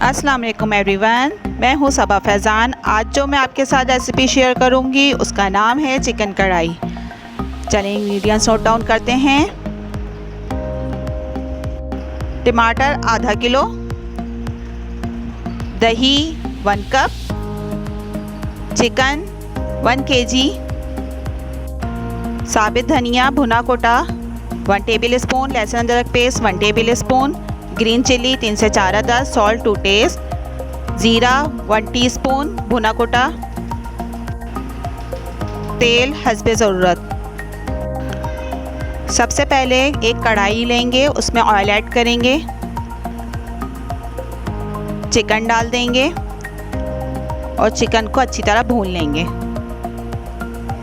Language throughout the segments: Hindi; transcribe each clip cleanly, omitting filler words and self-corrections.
अस्सलाम वालेकुम एवरीवन, मैं हूँ सबा फैज़ान। आज जो मैं आपके साथ रेसिपी शेयर करूँगी उसका नाम है चिकन कढ़ाई। चलें इंग्रेडिएंट्स नोट डाउन करते हैं। टमाटर आधा किलो, दही 1 कप, चिकन 1 kg, साबित धनिया भुना कोटा 1 टेबल स्पून, लहसुन अदरक paste 1 table spoon, green chilli 3 से 4 अदद, सॉल्ट टू टेस्ट, ज़ीरा 1 टीस्पून भुना कोटा, तेल हस्बे ज़रूरत। सबसे पहले एक कढ़ाई लेंगे, उसमें ऑयल ऐड करेंगे, चिकन डाल देंगे और चिकन को अच्छी तरह भून लेंगे।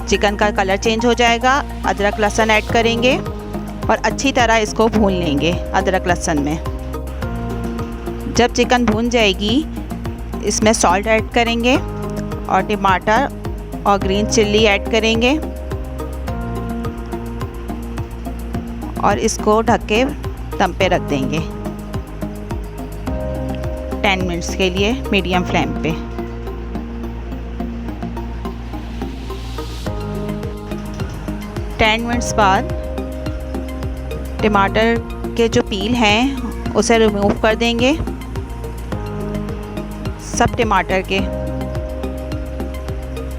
चिकन का कलर चेंज हो जाएगा। अदरक लहसुन ऐड करेंगे और अच्छी तरह इसको भून लेंगे अदरक लहसुन में। जब चिकन भून जाएगी इसमें सॉल्ट ऐड करेंगे और टमाटर और ग्रीन चिल्ली ऐड करेंगे और इसको ढक के दम पे रख देंगे 10 मिनट्स के लिए मीडियम फ्लेम पे। टेन मिनट्स बाद टमाटर के जो पील हैं उसे रिमूव कर देंगे, सब टमाटर के,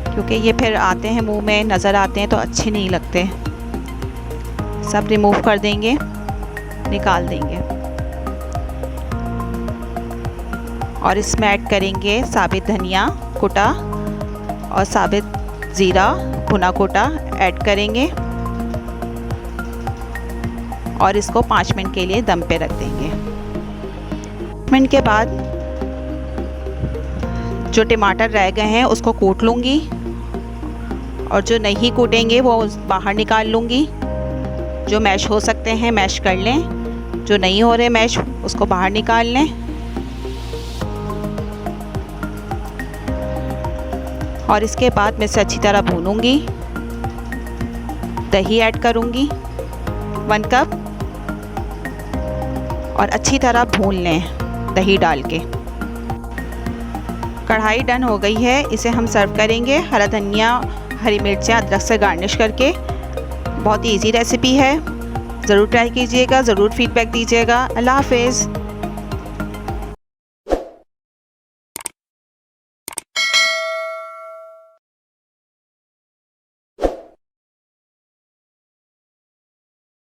क्योंकि ये फिर आते हैं मुंह में नज़र आते हैं तो अच्छे नहीं लगते। सब रिमूव कर देंगे, निकाल देंगे और इसमें ऐड करेंगे साबित धनिया कुटा और साबित ज़ीरा भुना कोटा ऐड करेंगे और इसको 5 मिनट के लिए दम पे रख देंगे। 5 मिनट के बाद जो टमाटर रह गए हैं उसको कूट लूँगी और जो नहीं कूटेंगे वो बाहर निकाल लूँगी। जो मैश हो सकते हैं मैश कर लें, जो नहीं हो रहे मैश उसको बाहर निकाल लें। और इसके बाद मैं इसे अच्छी तरह भूनूंगी। दही ऐड करूँगी 1 कप और अच्छी तरह भून लें दही डाल के। कढ़ाई डन हो गई है, इसे हम सर्व करेंगे हरा धनिया हरी मिर्चें अदरक से गार्निश करके। बहुत ही इजी रेसिपी है, ज़रूर ट्राई कीजिएगा, ज़रूर फीडबैक दीजिएगा। अल्लाह हाफ़िज़।